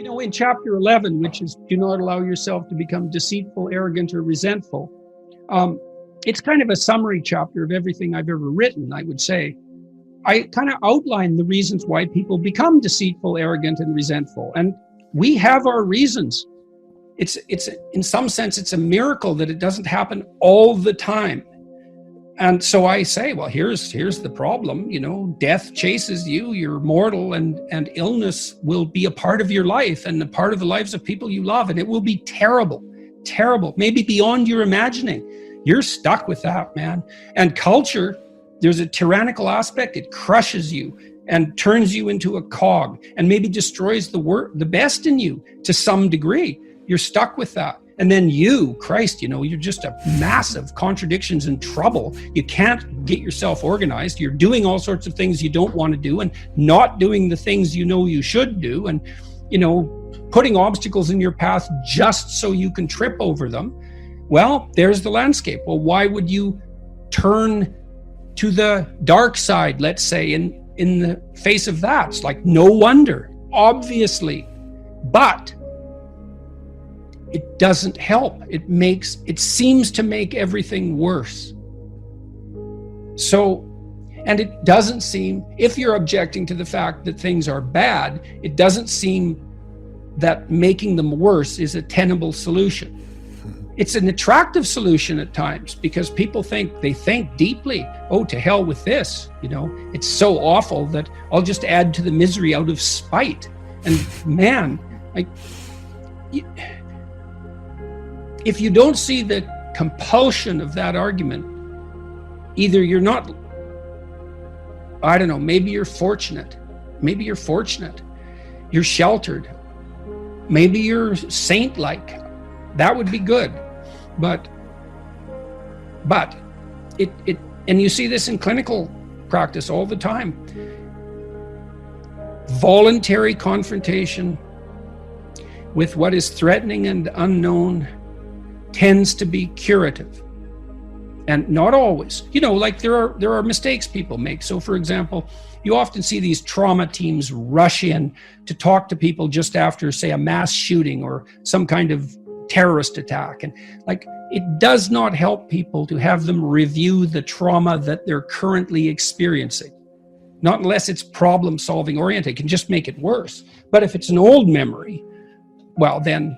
In chapter 11, which is do not allow yourself to become deceitful, arrogant, or resentful, it's kind of a summary chapter of everything I've ever written, I would say. I kind of outline the reasons why people become deceitful, arrogant, and resentful. And we have our reasons. It's in some sense, it's a miracle that it doesn't happen all the time. And so I say, well, here's the problem. Death chases you, you're mortal, and illness will be a part of your life and a part of the lives of people you love. And it will be terrible, maybe beyond your imagining. You're stuck with that, man. And culture, there's a tyrannical aspect. It crushes you and turns you into a cog and maybe destroys the best in you to some degree. You're stuck with that. And then Christ, you're just a massive contradictions and trouble. You can't get yourself organized. You're doing all sorts of things you don't want to do and not doing the things you should do, and, putting obstacles in your path just so you can trip over them. Well, there's the landscape. Well, why would you turn to the dark side, let's say, in the face of that? It's like, no wonder, obviously. But it doesn't help. It seems to make everything worse. So, and it doesn't seem, if you're objecting to the fact that things are bad, it doesn't seem that making them worse is a tenable solution. It's an attractive solution at times because people think deeply, oh, to hell with this, it's so awful that I'll just add to the misery out of spite. And man, if you don't see the compulsion of that argument, either you're not, I don't know, maybe you're fortunate. You're sheltered. Maybe you're saint-like. That would be good. But it and you see this in clinical practice all the time. Voluntary confrontation with what is threatening and unknown tends to be curative, and not always. There are mistakes people make. So, for example, you often see these trauma teams rush in to talk to people just after, say, a mass shooting or some kind of terrorist attack, and it does not help people to have them review the trauma that they're currently experiencing. Not unless it's problem-solving oriented. It can just make it worse. But if it's an old memory, well, then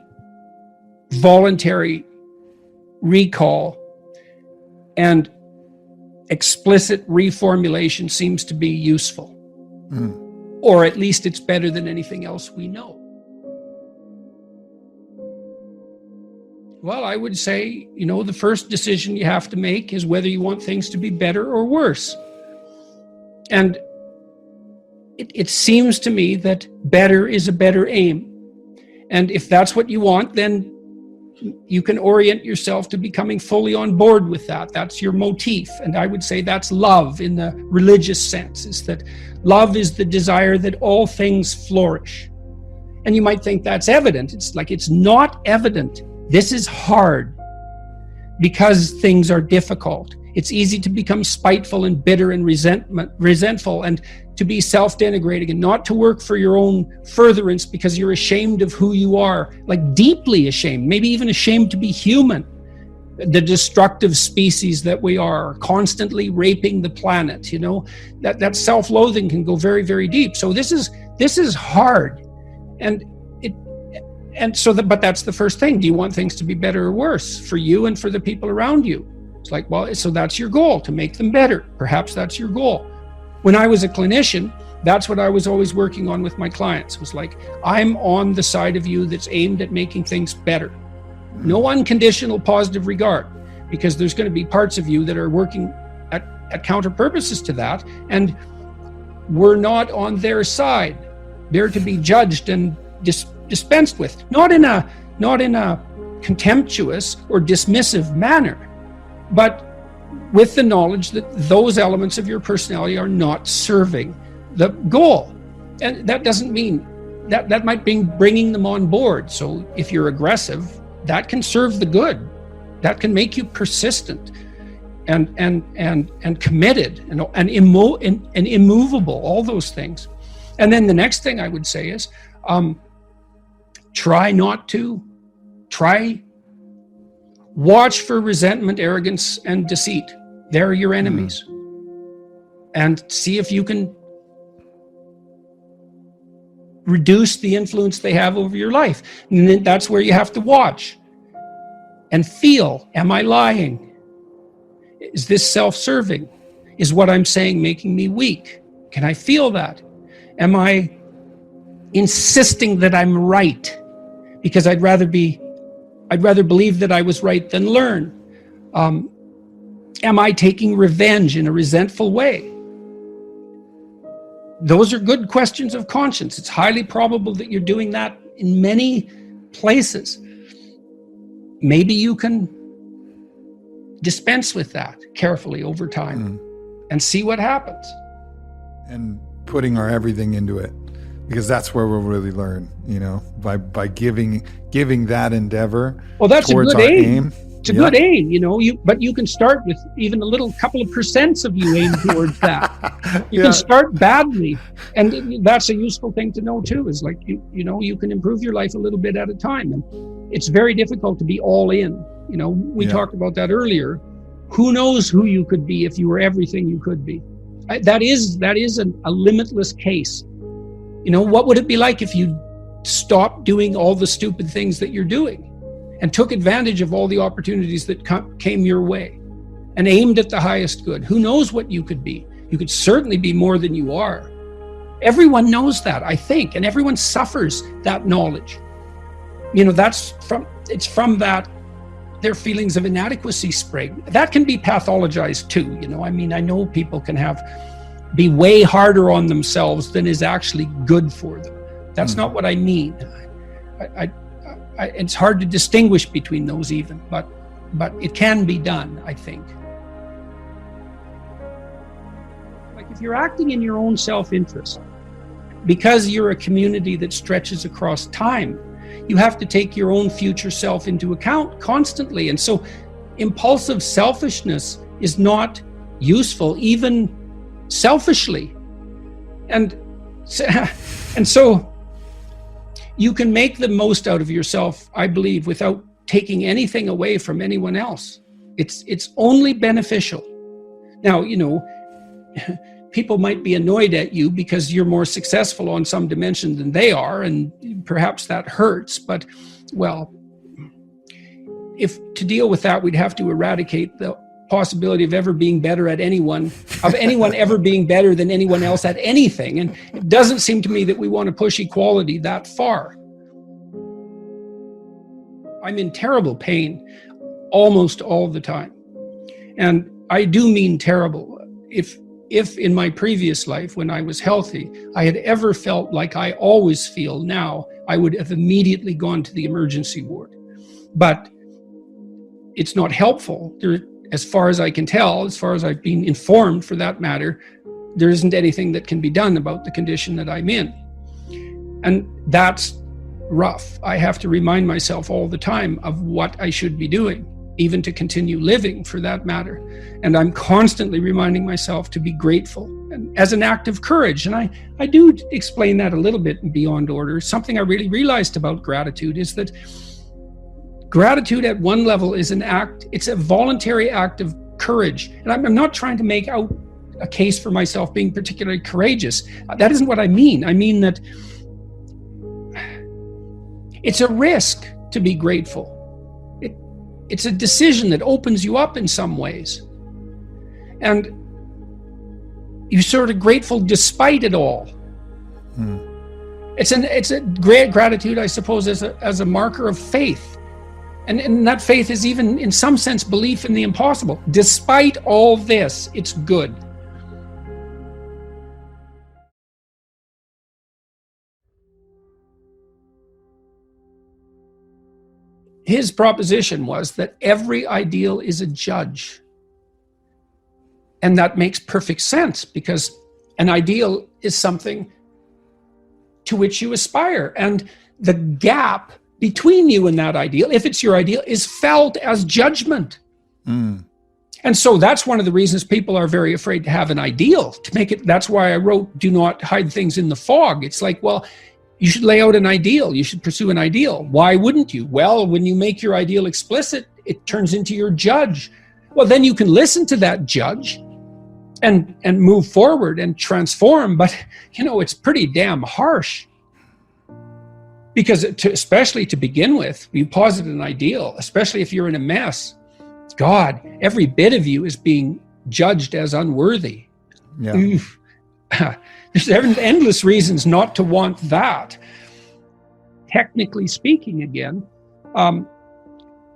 voluntary recall and explicit reformulation seems to be useful. Or at least it's better than anything else we know. Well, I would say, the first decision you have to make is whether you want things to be better or worse. And it seems to me that better is a better aim. And if that's what you want, then you can orient yourself to becoming fully on board with that. That's your motif. And I would say that's love in the religious sense, is that love is the desire that all things flourish. And you might think that's evident. It's not evident. This is hard because things are difficult. It's easy to become spiteful and bitter and resentful, and to be self-denigrating and not to work for your own furtherance because you're ashamed of who you are, deeply ashamed, maybe even ashamed to be human. The destructive species that we are, constantly raping the planet, that self-loathing can go very, very deep. So this is hard. But that's the first thing. Do you want things to be better or worse for you and for the people around you? It's so that's your goal, to make them better. Perhaps that's your goal. When I was a clinician, that's what I was always working on with my clients. It was I'm on the side of you that's aimed at making things better. No unconditional positive regard, because there's going to be parts of you that are working at counter purposes to that, and we're not on their side. They're to be judged and dispensed with, not in a contemptuous or dismissive manner, but with the knowledge that those elements of your personality are not serving the goal. And that doesn't mean that might be bringing them on board. So if you're aggressive, that can serve the good. That can make you persistent and committed and immovable, all those things. And then the next thing I would say is, Try not to. Watch for resentment, arrogance, and deceit. They're your enemies. And see if you can reduce the influence they have over your life. And then that's where you have to watch and feel, am I lying? Is this self-serving? Is what I'm saying making me weak? Can I feel that? Am I insisting that I'm right? Because I'd rather believe that I was right than learn. Am I taking revenge in a resentful way? Those are good questions of conscience. It's highly probable that you're doing that in many places. Maybe you can dispense with that carefully over time and see what happens. And putting our everything into it, because that's where we'll really learn, by giving that endeavor. Well, that's towards a good our aim. It's a good aim, but you can start with even a little couple of percents of you aim towards that. You can start badly. And that's a useful thing to know too, is like, you can improve your life a little bit at a time. And it's very difficult to be all in. We talked about that earlier. Who knows who you could be if you were everything you could be? That is a limitless case. What would it be like if you stopped doing all the stupid things that you're doing and took advantage of all the opportunities that came your way and aimed at the highest good? Who knows what you could be? You could certainly be more than you are. Everyone knows that, I think, and everyone suffers that knowledge. It's from that their feelings of inadequacy spring. That can be pathologized too. I know people can be way harder on themselves than is actually good for them. That's not what I mean. It's hard to distinguish between those even, but it can be done, I think. Like if you're acting in your own self-interest, because you're a community that stretches across time, you have to take your own future self into account constantly. And so impulsive selfishness is not useful, even selfishly. And so you can make the most out of yourself, I believe, without taking anything away from anyone else. It's only beneficial. Now, people might be annoyed at you because you're more successful on some dimension than they are, and perhaps that hurts. But, well, if to deal with that, we'd have to eradicate the possibility of ever being better at anyone ever being better than anyone else at anything. And it doesn't seem to me that we want to push equality that far. I'm in terrible pain almost all the time. And I do mean terrible. If in my previous life, when I was healthy, I had ever felt like I always feel now, I would have immediately gone to the emergency ward. But it's not helpful. As far as I can tell, as far as I've been informed for that matter, there isn't anything that can be done about the condition that I'm in. And that's rough. I have to remind myself all the time of what I should be doing, even to continue living for that matter. And I'm constantly reminding myself to be grateful and as an act of courage. And I do explain that a little bit in Beyond Order. Something I really realized about gratitude is that gratitude at one level is it's a voluntary act of courage. And I'm not trying to make out a case for myself being particularly courageous. That isn't what I mean. I mean that it's a risk to be grateful. It's a decision that opens you up in some ways. And you're sort of grateful despite it all. It's a great gratitude, I suppose, as a marker of faith. And that faith is even, in some sense, belief in the impossible. Despite all this, it's good. His proposition was that every ideal is a judge. And that makes perfect sense, because an ideal is something to which you aspire. And the gap between you and that ideal, if it's your ideal, is felt as judgment. And so that's one of the reasons people are very afraid to have an ideal, to make it. That's why I wrote, do not hide things in the fog. It's like, well, You should lay out an ideal. You should pursue an ideal. Why wouldn't you? Well, when you make your ideal explicit, it turns into your judge. Well, then you can listen to that judge and move forward and transform. But, it's pretty damn harsh. Because especially to begin with, you posit an ideal, especially if you're in a mess. God, every bit of you is being judged as unworthy. Yeah. There's endless reasons not to want that. Technically speaking, again,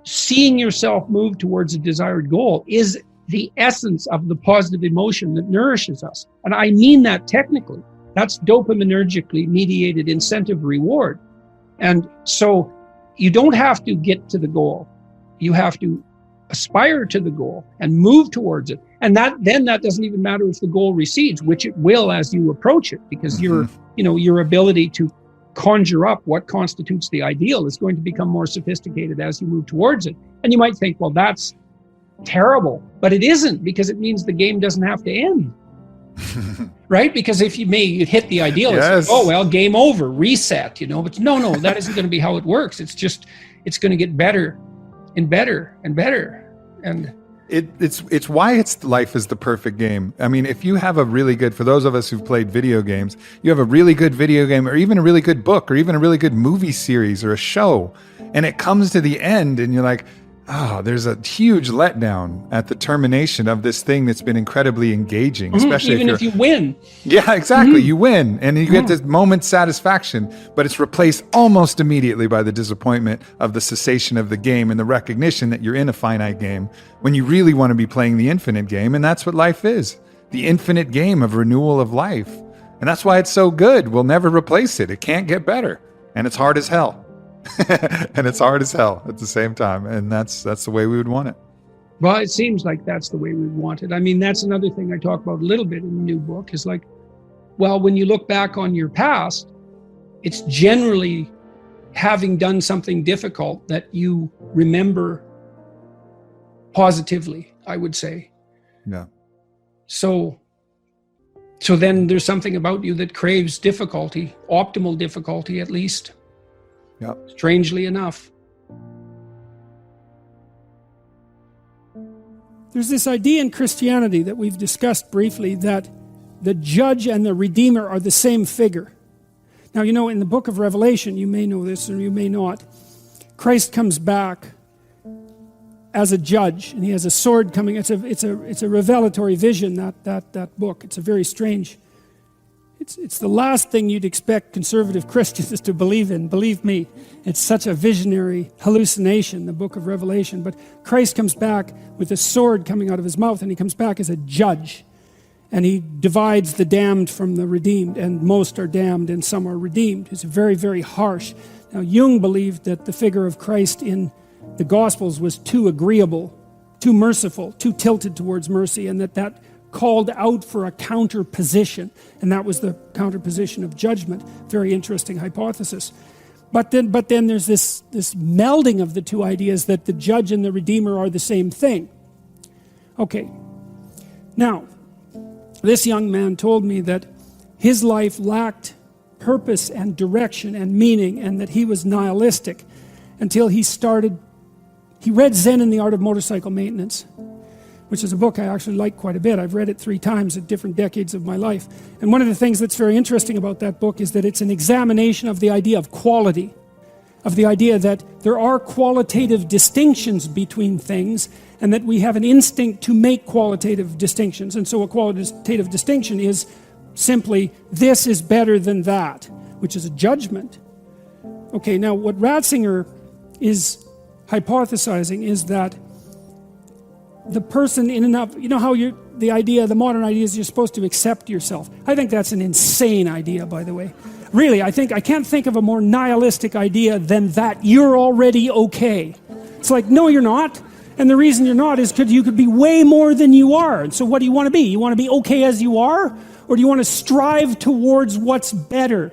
seeing yourself move towards a desired goal is the essence of the positive emotion that nourishes us. And I mean that technically. That's dopaminergically mediated incentive reward. And so you don't have to get to the goal. You have to aspire to the goal and move towards it. And that doesn't even matter if the goal recedes, which it will as you approach it, because your ability to conjure up what constitutes the ideal is going to become more sophisticated as you move towards it. And you might think, well, that's terrible, but it isn't, because it means the game doesn't have to end. Right? Because if you hit the ideal, yes. It's like, oh, well, game over, reset, but no, that isn't going to be how it works. It's going to get better and better and better. And it's why life is the perfect game. I mean, if you have for those of us who've played video games, you have a really good video game, or even a really good book, or even a really good movie series or a show, and it comes to the end and you're like, oh, there's a huge letdown at the termination of this thing that's been incredibly engaging, especially even if you win. Yeah, exactly. You win and you get this moment's satisfaction, but it's replaced almost immediately by the disappointment of the cessation of the game and the recognition that you're in a finite game when you really want to be playing the infinite game. And that's what life is, the infinite game of renewal of life. And that's why it's so good. We'll never replace it. It can't get better. And it's hard as hell. And it's hard as hell at the same time. And that's the way we would want it. Well, it seems like that's the way we want it. I mean, that's another thing I talk about a little bit in the new book is like, well, when you look back on your past, it's generally having done something difficult that you remember positively, I would say. Yeah. So then there's something about you that craves difficulty, optimal difficulty at least. Yeah. Strangely enough. There's this idea in Christianity that we've discussed briefly that the judge and the redeemer are the same figure. Now, in the book of Revelation, you may know this or you may not, Christ comes back as a judge, and he has a sword coming. It's a revelatory vision, that book. It's a very strange. It's the last thing you'd expect conservative Christians to believe in. Believe me, it's such a visionary hallucination, the book of Revelation. But Christ comes back with a sword coming out of his mouth, and he comes back as a judge. And he divides the damned from the redeemed, and most are damned and some are redeemed. It's very, very harsh. Now, Jung believed that the figure of Christ in the Gospels was too agreeable, too merciful, too tilted towards mercy, and that called out for a counter position, and that was the counter position of judgment. Very interesting hypothesis. But then there's this melding of the two ideas that the judge and the redeemer are the same thing. Okay. Now, this young man told me that his life lacked purpose and direction and meaning, and that he was nihilistic until he read Zen and the Art of Motorcycle Maintenance, which is a book I actually like quite a bit. I've read it 3 times at different decades of my life. And one of the things that's very interesting about that book is that it's an examination of the idea of quality, of the idea that there are qualitative distinctions between things, and that we have an instinct to make qualitative distinctions. And so a qualitative distinction is simply, this is better than that, which is a judgment. Okay, now what Ratzinger is hypothesizing is that the person in enough, how the modern idea is you're supposed to accept yourself. I think that's an insane idea, by the way. Really, I can't think of a more nihilistic idea than that you're already okay. It's like, no, you're not. And the reason you're not is because you could be way more than you are. And so what do you want to be? You want to be okay as you are? Or do you want to strive towards what's better?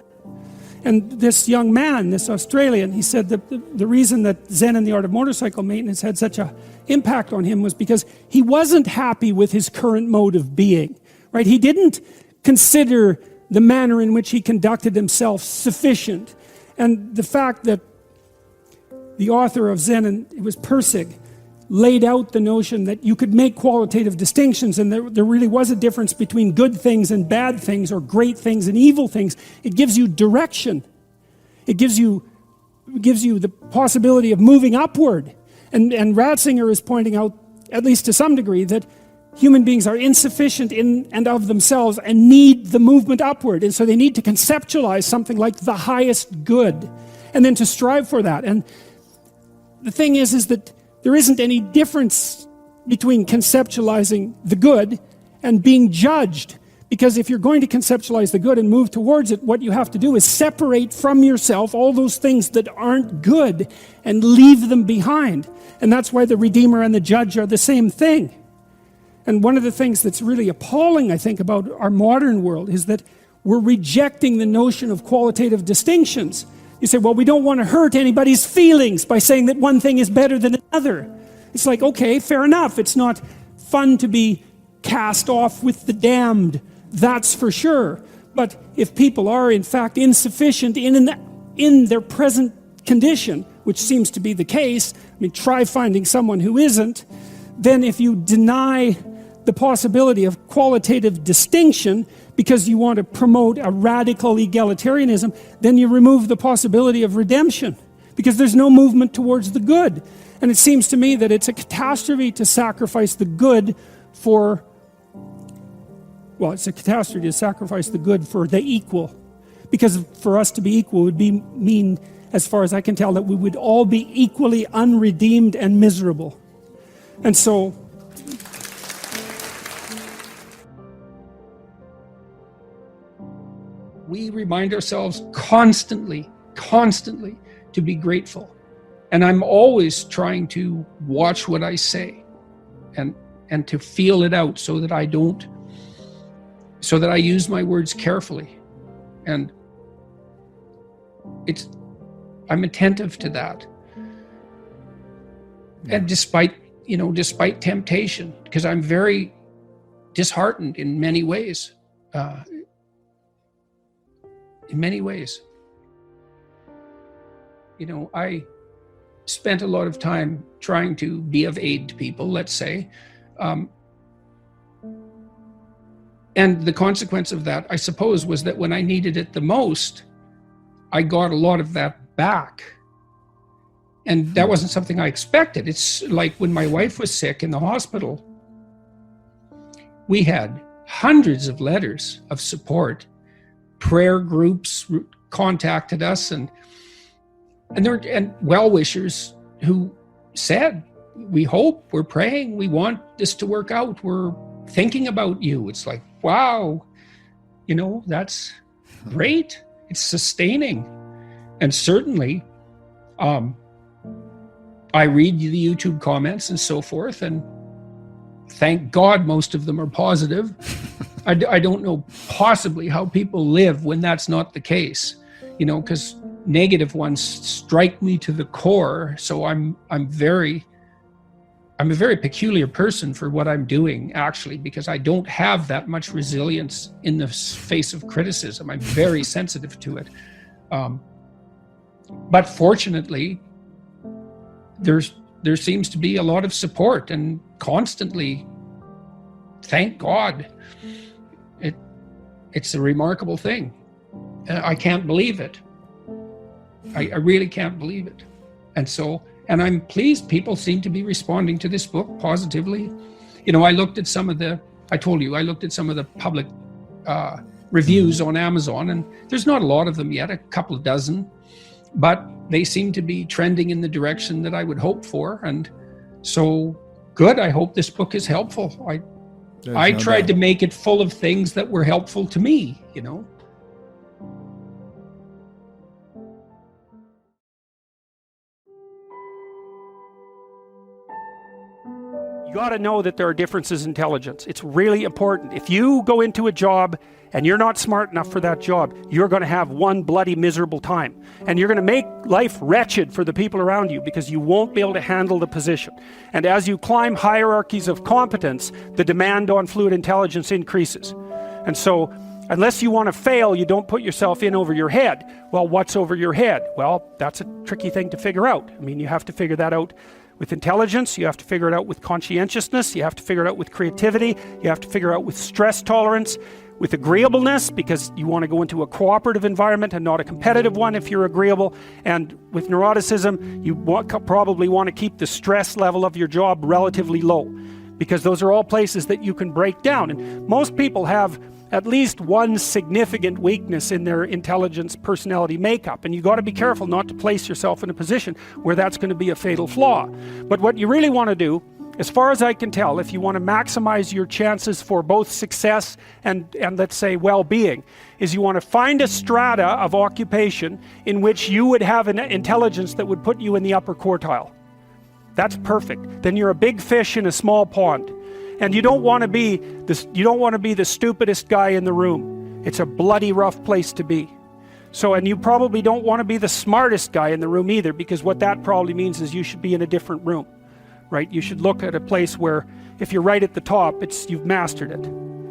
And this young man, this Australian, he said that the reason that Zen and the Art of Motorcycle Maintenance had such an impact on him was because he wasn't happy with his current mode of being, right? He didn't consider the manner in which he conducted himself sufficient. And the fact that the author of Zen, and it was Persig, laid out the notion that you could make qualitative distinctions, and there really was a difference between good things and bad things, or great things and evil things. It gives you direction. It gives you the possibility of moving upward. And Ratzinger is pointing out, at least to some degree, that human beings are insufficient in and of themselves and need the movement upward. And so they need to conceptualize something like the highest good, and then to strive for that. And the thing is that there isn't any difference between conceptualizing the good and being judged. Because if you're going to conceptualize the good and move towards it, what you have to do is separate from yourself all those things that aren't good and leave them behind. And that's why the Redeemer and the Judge are the same thing. And one of the things that's really appalling, I think, about our modern world is that we're rejecting the notion of qualitative distinctions. You say, well, we don't want to hurt anybody's feelings by saying that one thing is better than another. It's like, okay, fair enough. It's not fun to be cast off with the damned, that's for sure. But if people are, in fact, insufficient in their present condition, which seems to be the case, I mean, try finding someone who isn't, then if you deny the possibility of qualitative distinction because you want to promote a radical egalitarianism, then you remove the possibility of redemption, because there's no movement towards the good. And it seems to me that it's a catastrophe to sacrifice the good for, well, it's a catastrophe to sacrifice the good for the equal. Because for us to be equal would mean, as far as I can tell, that we would all be equally unredeemed and miserable. And so, we remind ourselves constantly to be grateful. And I'm always trying to watch what I say and to feel it out so that I use my words carefully. And I'm attentive to that. And despite temptation, because I'm very disheartened in many ways. I spent a lot of time trying to be of aid to people, let's say. And the consequence of that, I suppose, was that when I needed it the most, I got a lot of that back. And that wasn't something I expected. It's like when my wife was sick in the hospital, we had hundreds of letters of support. Prayer groups contacted us and well-wishers who said, we hope, we're praying, we want this to work out, we're thinking about you. It's like, wow, that's great. It's sustaining. And certainly, I read the YouTube comments and so forth, and thank God most of them are positive. I don't know possibly how people live when that's not the case, because negative ones strike me to the core. So I'm a very peculiar person for what I'm doing, actually, because I don't have that much resilience in the face of criticism. I'm very sensitive to it. But fortunately, there seems to be a lot of support, and constantly, thank God. It's a remarkable thing. I can't believe it. I really can't believe it. And I'm pleased people seem to be responding to this book positively. I looked at some of the public reviews on Amazon, and there's not a lot of them yet, a couple of dozen, but they seem to be trending in the direction that I would hope for. And so good. I hope this book is helpful. I tried to make it full of things that were helpful to me, You got to know that there are differences in intelligence. It's really important. If you go into a job and you're not smart enough for that job, you're going to have one bloody miserable time. And you're going to make life wretched for the people around you because you won't be able to handle the position. And as you climb hierarchies of competence, the demand on fluid intelligence increases. And so Unless you want to fail, you don't put yourself in over your head. Well, what's over your head? Well, that's a tricky thing to figure out. I mean, you have to figure that out with intelligence, you have to figure it out with conscientiousness, you have to figure it out with creativity, you have to figure it out with stress tolerance, with agreeableness, because you want to go into a cooperative environment and not a competitive one if you're agreeable, and with neuroticism, you probably want to keep the stress level of your job relatively low, because those are all places that you can break down. And most people have at least one significant weakness in their intelligence personality makeup, and you got to be careful not to place yourself in a position where that's going to be a fatal flaw. But what you really want to do, as far as I can tell, if you want to maximize your chances for both success and let's say well-being, is you want to find a strata of occupation in which you would have an intelligence that would put you in the upper quartile. That's perfect. Then you're a big fish in a small pond. And you don't want to be the stupidest guy in the room. It's a bloody rough place to be. So, and you probably don't want to be the smartest guy in the room either, because what that probably means is you should be in a different room, right? You should look at a place where if you're right at the top, you've mastered it.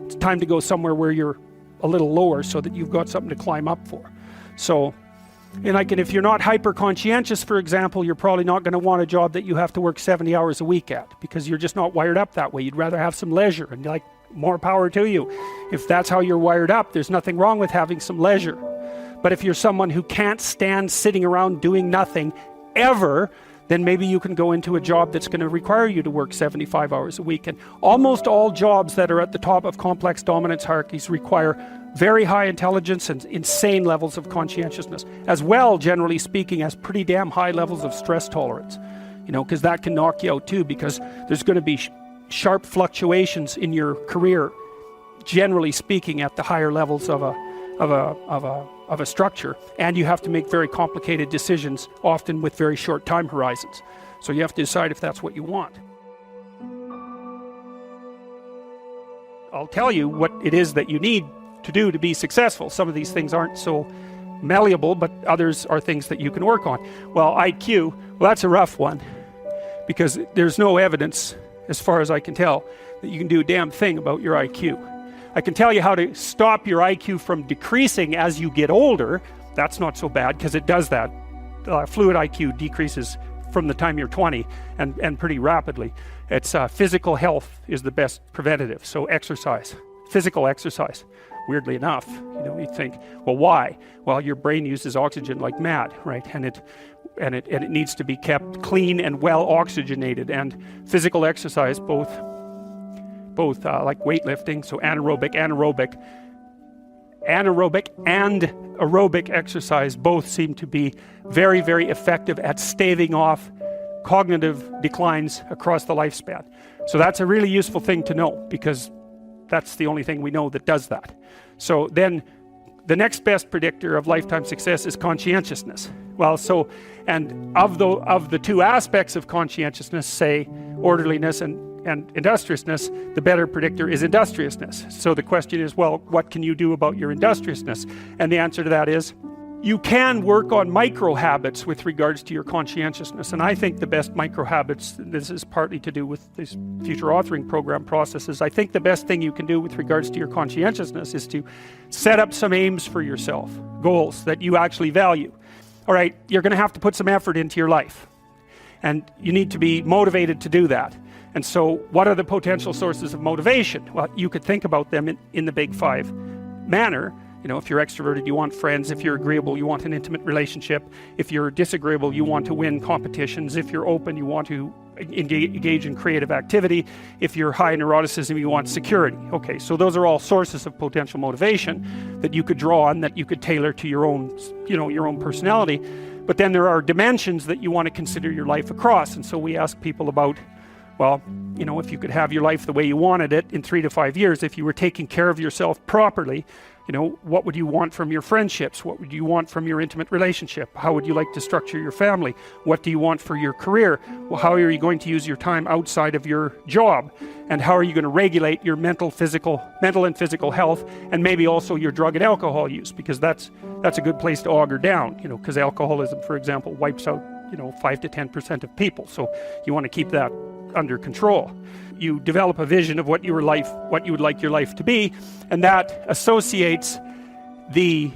It's time to go somewhere where you're a little lower so that you've got something to climb up for. So, and if you're not hyper conscientious, for example, you're probably not going to want a job that you have to work 70 hours a week at, because you're just not wired up that way. You'd rather have some leisure, and like, more power to you. If that's how you're wired up, there's nothing wrong with having some leisure. But if you're someone who can't stand sitting around doing nothing ever, then maybe you can go into a job that's going to require you to work 75 hours a week. And almost all jobs that are at the top of complex dominance hierarchies require very high intelligence and insane levels of conscientiousness, as well, generally speaking, as pretty damn high levels of stress tolerance, because that can knock you out too, because there's going to be sharp fluctuations in your career, generally speaking, at the higher levels of a structure, and you have to make very complicated decisions, often with very short time horizons. So you have to decide if that's what you want. I'll tell you what it is that you need to do to be successful. Some of these things aren't so malleable, but others are things that you can work on. Well, IQ, well, that's a rough one, because there's no evidence, as far as I can tell, that you can do a damn thing about your IQ. I can tell you how to stop your IQ from decreasing as you get older. That's not so bad, because it does that. Fluid IQ decreases from the time you're 20 and pretty rapidly. It's physical health is the best preventative. So exercise, physical exercise. Weirdly enough, you think, well, why? Well, your brain uses oxygen like mad, right? And it needs to be kept clean and well oxygenated. And physical exercise, both like weightlifting, so anaerobic and aerobic exercise both seem to be very, very effective at staving off cognitive declines across the lifespan. So that's a really useful thing to know, because that's the only thing we know that does that. So then the next best predictor of lifetime success is conscientiousness. Well, so, and of the two aspects of conscientiousness, say orderliness and industriousness, the better predictor is industriousness. So the question is, well, what can you do about your industriousness? And the answer to that is, you can work on micro habits with regards to your conscientiousness. And I think the best micro habits, this is partly to do with this future authoring program processes, I think the best thing you can do with regards to your conscientiousness is to set up some aims for yourself, goals that you actually value. All right, you're going to have to put some effort into your life, and you need to be motivated to do that. And so what are the potential sources of motivation? Well, you could think about them in the big five manner. If you're extroverted, you want friends. If you're agreeable, you want an intimate relationship. If you're disagreeable, you want to win competitions. If you're open, you want to engage in creative activity. If you're high in neuroticism, you want security. Okay, so those are all sources of potential motivation that you could draw on, that you could tailor to your own, your own personality. But then there are dimensions that you want to consider your life across. And so we ask people about, well, if you could have your life the way you wanted it in 3 to 5 years, if you were taking care of yourself properly, what would you want from your friendships? What would you want from your intimate relationship? How would you like to structure your family? What do you want for your career? Well, how are you going to use your time outside of your job? And how are you going to regulate your mental and physical health, and maybe also your drug and alcohol use? Because that's a good place to auger down, because alcoholism, for example, wipes out, 5 to 10% of people. So you want to keep that under control. You develop a vision of what you would like your life to be, and that associates the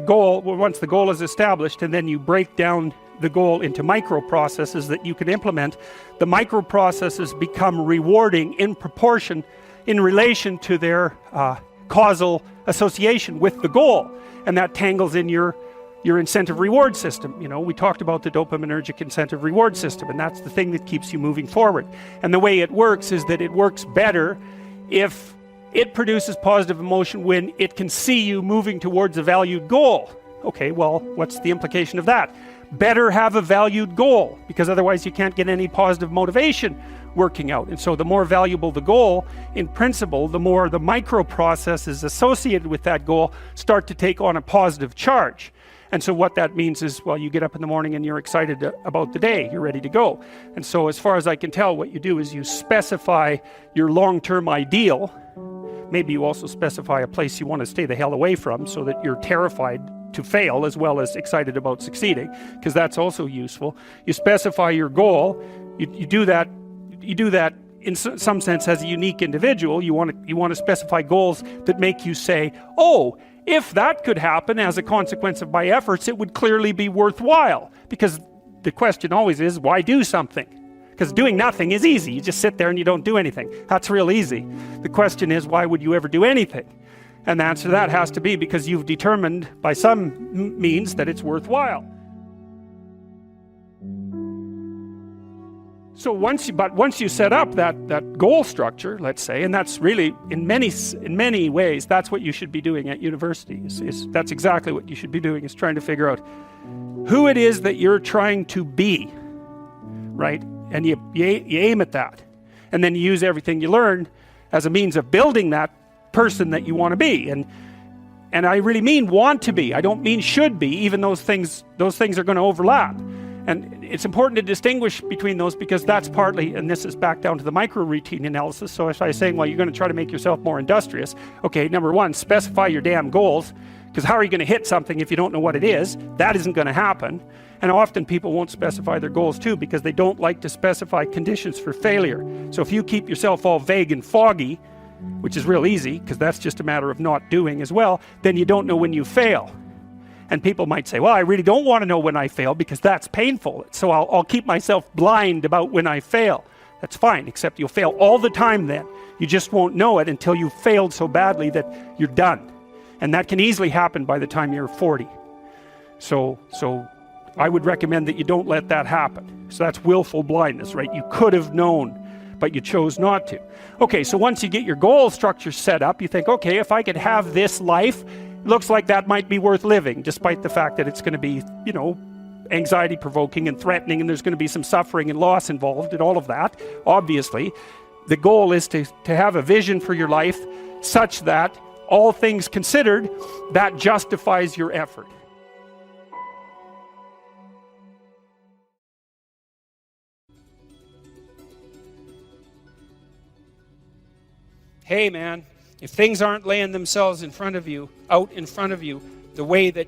goal. Once the goal is established, and then you break down the goal into microprocesses that you can implement, the microprocesses become rewarding in proportion, in relation to their causal association with the goal, and that tangles in your incentive reward system. We talked about the dopaminergic incentive reward system, and that's the thing that keeps you moving forward. And the way it works is that it works better if it produces positive emotion when it can see you moving towards a valued goal. Okay, well, what's the implication of that? Better have a valued goal, because otherwise you can't get any positive motivation working out. And so the more valuable the goal, in principle, the more the microprocesses associated with that goal start to take on a positive charge. And so what that means is, well, you get up in the morning and you're excited about the day, you're ready to go. And so as far as I can tell, what you do is you specify your long-term ideal. Maybe you also specify a place you want to stay the hell away from, so that you're terrified to fail as well as excited about succeeding, because that's also useful. You specify your goal. You do that in some sense as a unique individual. You want to specify goals that make you say, oh, if that could happen as a consequence of my efforts, it would clearly be worthwhile. Because the question always is, why do something? Because doing nothing is easy. You just sit there and you don't do anything. That's real easy. The question is, why would you ever do anything? And the answer to that has to be because you've determined by some means that it's worthwhile. So once you set up that goal structure, let's say, and that's really in many ways that's what you should be doing at university. That's exactly what you should be doing, is trying to figure out who it is that you're trying to be, right? And you aim at that, and then you use everything you learn as a means of building that person that you want to be. And I really mean want to be. I don't mean should be. Even those things are going to overlap. And it's important to distinguish between those, because that's partly, and this is back down to the micro-routine analysis. So if I was saying, well, you're going to try to make yourself more industrious. Okay, number one, specify your damn goals, because how are you going to hit something if you don't know what it is? That isn't going to happen. And often people won't specify their goals too, because they don't like to specify conditions for failure. So if you keep yourself all vague and foggy, which is real easy, because that's just a matter of not doing as well, then you don't know when you fail. And people might say, well, I really don't want to know when I fail because that's painful. So I'll keep myself blind about when I fail. That's fine, except you'll fail all the time then. You just won't know it until you've failed so badly that you're done. And that can easily happen by the time you're 40. So I would recommend that you don't let that happen. So that's willful blindness, right? You could have known, but you chose not to. Okay, so once you get your goal structure set up, you think, okay, if I could have this life, looks like that might be worth living, despite the fact that it's going to be, anxiety provoking and threatening, and there's going to be some suffering and loss involved in all of that. Obviously, the goal is to have a vision for your life such that, all things considered, that justifies your effort. Hey man, if things aren't laying themselves out in front of you, the way that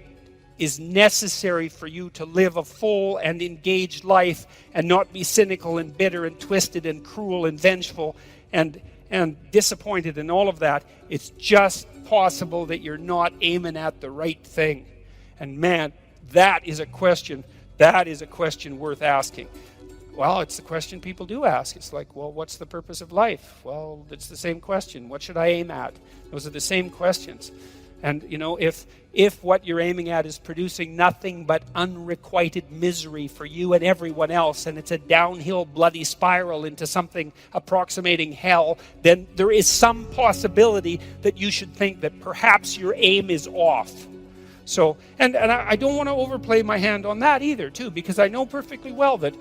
is necessary for you to live a full and engaged life and not be cynical and bitter and twisted and cruel and vengeful and disappointed and all of that, it's just possible that you're not aiming at the right thing. And man, that is a question worth asking. Well, it's the question people do ask. It's like, well, what's the purpose of life? Well, it's the same question. What should I aim at? Those are the same questions. And, if what you're aiming at is producing nothing but unrequited misery for you and everyone else, and it's a downhill bloody spiral into something approximating hell, then there is some possibility that you should think that perhaps your aim is off. So, and I don't want to overplay my hand on that either, too, because I know perfectly well that,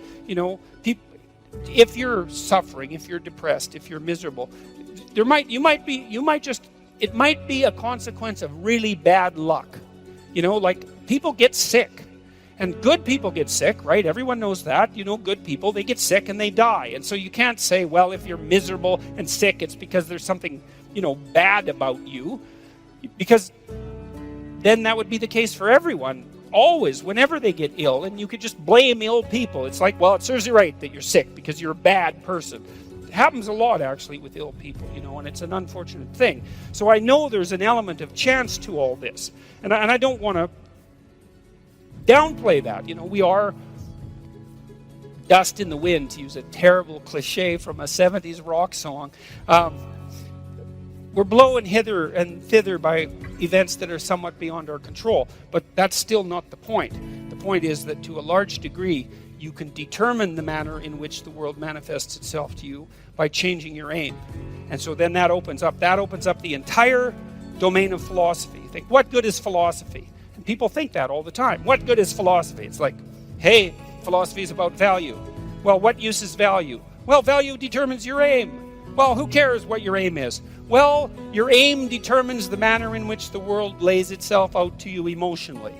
if you're suffering, if you're depressed, if you're miserable, it might be a consequence of really bad luck. Like people get sick, and good people get sick, right? Everyone knows that. Good people, they get sick and they die. And so you can't say, well, if you're miserable and sick, it's because there's something, bad about you, because then that would be the case for everyone. always, whenever they get ill, and you could just blame ill people. It's like, well, it serves you right that you're sick because you're a bad person. It happens a lot, actually, with ill people, and it's an unfortunate thing. So I know there's an element of chance to all this. And I don't want to downplay that. We are dust in the wind, to use a terrible cliche from a 70s rock song. We're blown hither and thither by events that are somewhat beyond our control. But that's still not the point. The point is that to a large degree, you can determine the manner in which the world manifests itself to you by changing your aim. And so then that opens up the entire domain of philosophy. You think, what good is philosophy? And people think that all the time. What good is philosophy? It's like, hey, philosophy is about value. Well, what use is value? Well, value determines your aim. Well, who cares what your aim is? Well, your aim determines the manner in which the world lays itself out to you emotionally.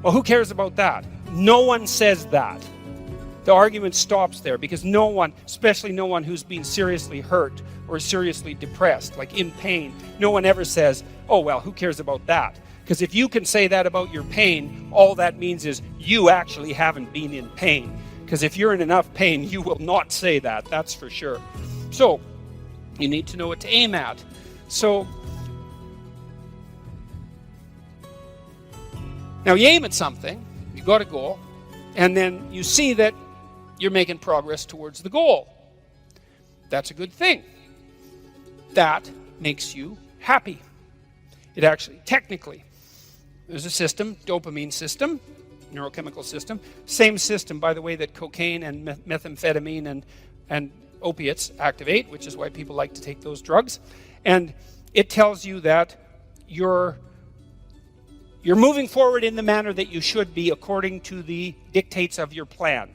Well, who cares about that? No one says that. The argument stops there because no one, especially no one who's been seriously hurt or seriously depressed, like in pain, no one ever says, oh, well, who cares about that? Because if you can say that about your pain, all that means is you actually haven't been in pain. Because if you're in enough pain, you will not say that, that's for sure. So, you need to know what to aim at. So, now you aim at something, you got a goal, and then you see that you're making progress towards the goal. That's a good thing. That makes you happy. It actually, technically, there's a system, dopamine system, neurochemical system. Same system, by the way, that cocaine and methamphetamine and opiates activate, which is why people like to take those drugs. And it tells you that you're moving forward in the manner that you should be according to the dictates of your plan.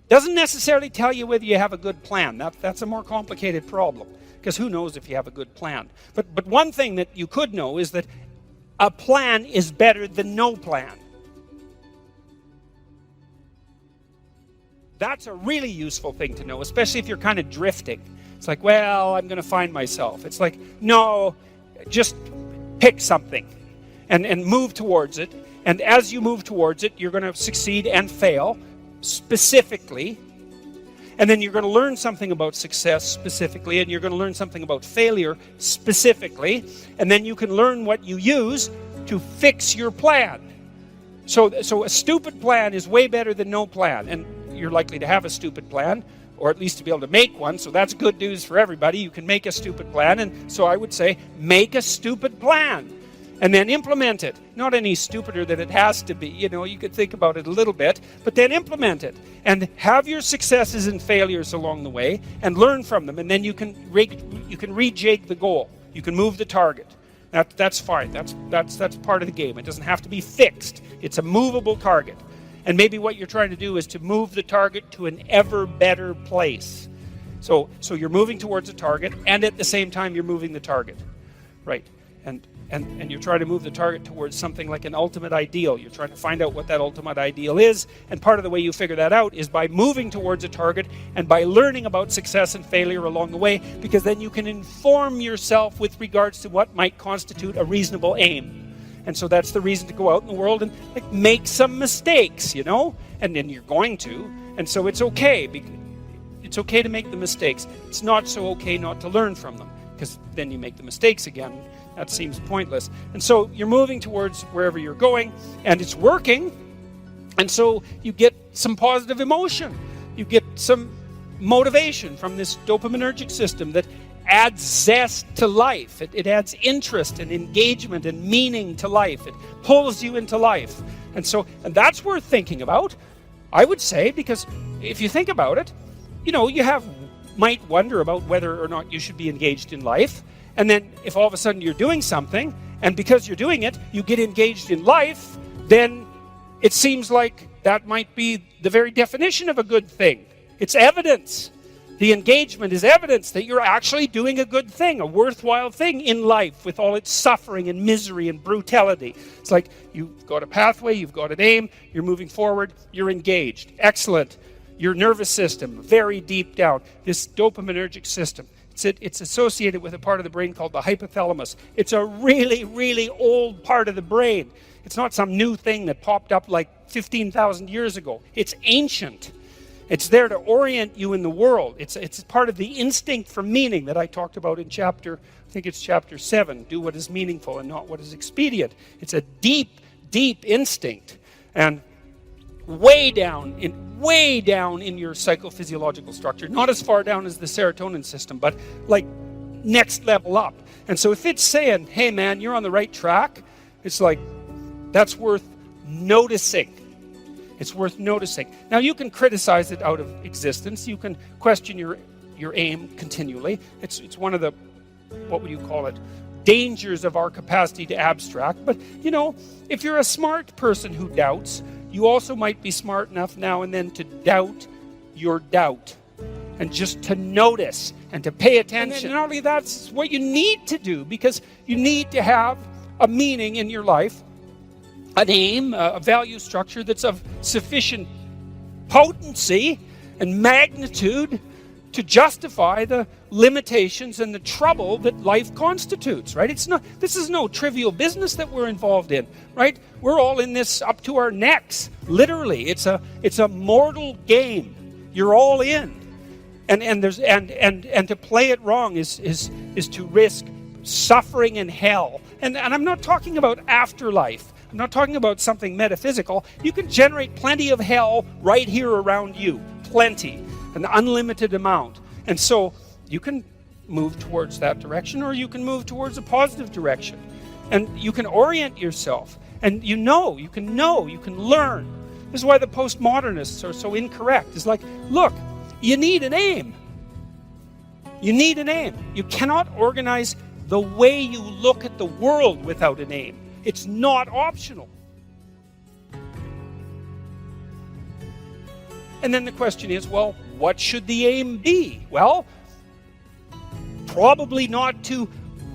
Doesn't necessarily tell you whether you have a good plan. That's a more complicated problem, because who knows if you have a good plan. But one thing that you could know is that a plan is better than no plan. That's a really useful thing to know, especially if you're kind of drifting. It's like, well, I'm going to find myself. It's like, no, just pick something and move towards it. And as you move towards it, you're going to succeed and fail specifically. And then you're going to learn something about success specifically, and you're going to learn something about failure specifically. And then you can learn what you use to fix your plan. So a stupid plan is way better than no plan. And you're likely to have a stupid plan, or at least to be able to make one, so that's good news for everybody. You can make a stupid plan, and so I would say, make a stupid plan, and then implement it. Not any stupider than it has to be, you could think about it a little bit, but then implement it, and have your successes and failures along the way, and learn from them, and then you can rejig the goal. You can move the target. That's fine. That's part of the game. It doesn't have to be fixed. It's a movable target. And maybe what you're trying to do is to move the target to an ever better place. So you're moving towards a target, and at the same time you're moving the target, right? And you're trying to move the target towards something like an ultimate ideal. You're trying to find out what that ultimate ideal is, and part of the way you figure that out is by moving towards a target and by learning about success and failure along the way, because then you can inform yourself with regards to what might constitute a reasonable aim. And so that's the reason to go out in the world and make some mistakes, and then you're going to. And so it's okay. It's okay to make the mistakes. It's not so okay not to learn from them, because then you make the mistakes again. That seems pointless. And so you're moving towards wherever you're going, and it's working. And so you get some positive emotion. You get some motivation from this dopaminergic system that adds zest to life. It adds interest and engagement and meaning to life. It pulls you into life. And that's worth thinking about, I would say, because if you think about it, you might wonder about whether or not you should be engaged in life. And then if all of a sudden you're doing something, and because you're doing it, you get engaged in life, then it seems like that might be the very definition of a good thing. It's evidence. The engagement is evidence that you're actually doing a good thing, a worthwhile thing in life with all its suffering and misery and brutality. It's like you've got a pathway, you've got an aim, you're moving forward, you're engaged. Excellent. Your nervous system, very deep down, this dopaminergic system, It's associated with a part of the brain called the hypothalamus. It's a really, really old part of the brain. It's not some new thing that popped up like 15,000 years ago. It's ancient. It's there to orient you in the world. It's part of the instinct for meaning that I talked about in chapter 7. Do what is meaningful and not what is expedient. It's a deep, deep instinct. And way down in your psychophysiological structure, not as far down as the serotonin system, but like next level up. And so if it's saying, hey man, you're on the right track, it's like, that's worth noticing. It's worth noticing. Now you can criticize it out of existence. You can question your aim continually. It's one of the, what would you call it, dangers of our capacity to abstract. But you know, if you're a smart person who doubts, you also might be smart enough now and then to doubt your doubt, and just to notice and to pay attention. And not only that's what you need to do, because you need to have a meaning in your life, an aim, a value structure that's of sufficient potency and magnitude to justify the limitations and the trouble that life constitutes, right? This is no trivial business that we're involved in, right? We're all in this up to our necks, literally. It's a mortal game. You're all in. And to play it wrong is to risk suffering in hell. And I'm not talking about afterlife. I'm not talking about something metaphysical. You can generate plenty of hell right here around you. Plenty. An unlimited amount. And so you can move towards that direction, or you can move towards a positive direction. And you can orient yourself. And you can learn. This is why the postmodernists are so incorrect. It's like, look, you need an aim. You need an aim. You cannot organize the way you look at the world without an aim. It's not optional. And then the question is, well, what should the aim be? Well, probably not to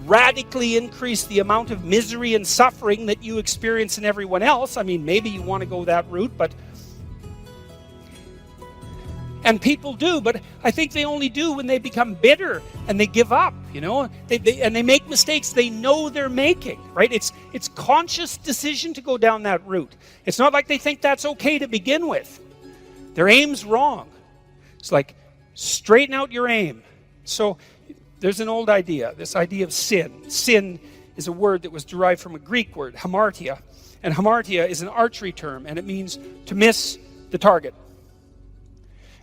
radically increase the amount of misery and suffering that you experience in everyone else. I mean, maybe you want to go that route, and people do, but I think they only do when they become bitter and they give up, you know, and they make mistakes they know they're making, right? It's conscious decision to go down that route. It's not like they think that's okay to begin with. Their aim's wrong. It's like, straighten out your aim. So there's an old idea, this idea of sin. Sin is a word that was derived from a Greek word, hamartia. And hamartia is an archery term, and it means to miss the target.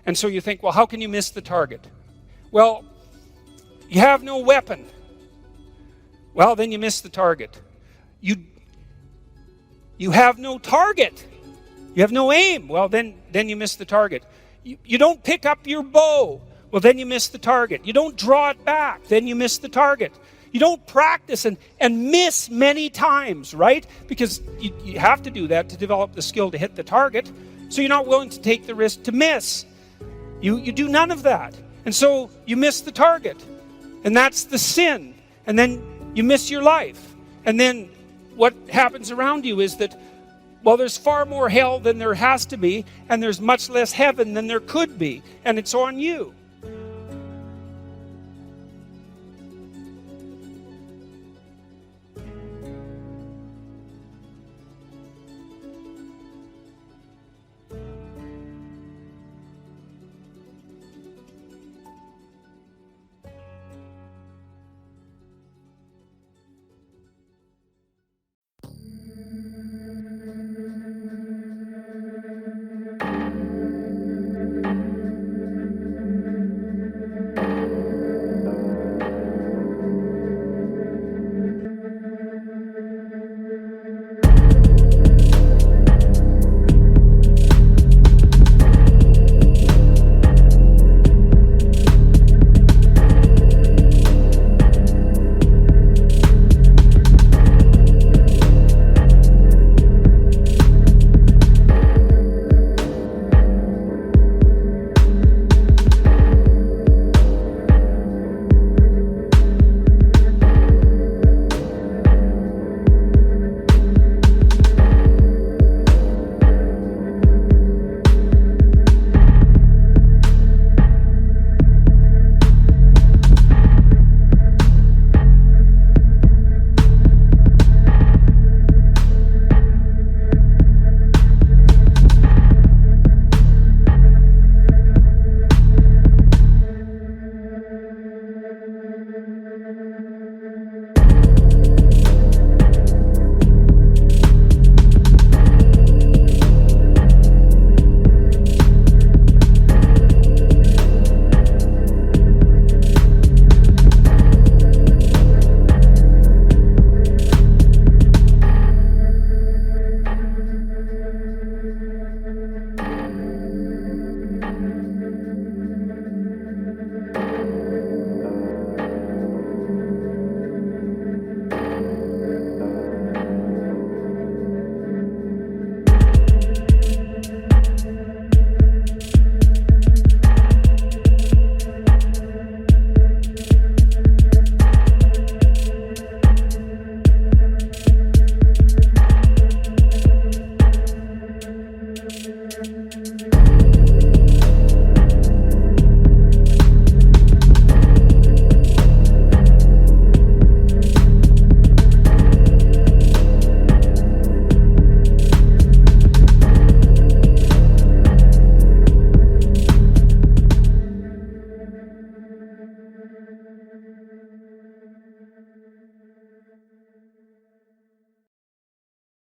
And so you think, well, how can you miss the target? Well, you have no weapon. Well, then you miss the target. You have no target. You have no aim. Well, then you miss the target. You don't pick up your bow. Well, then you miss the target. You don't draw it back. Then you miss the target. You don't practice and miss many times, right? Because you have to do that to develop the skill to hit the target. So you're not willing to take the risk to miss. You do none of that. And so you miss the target. And that's the sin. And then you miss your life. And then what happens around you is that, well, there's far more hell than there has to be, and there's much less heaven than there could be, and it's on you.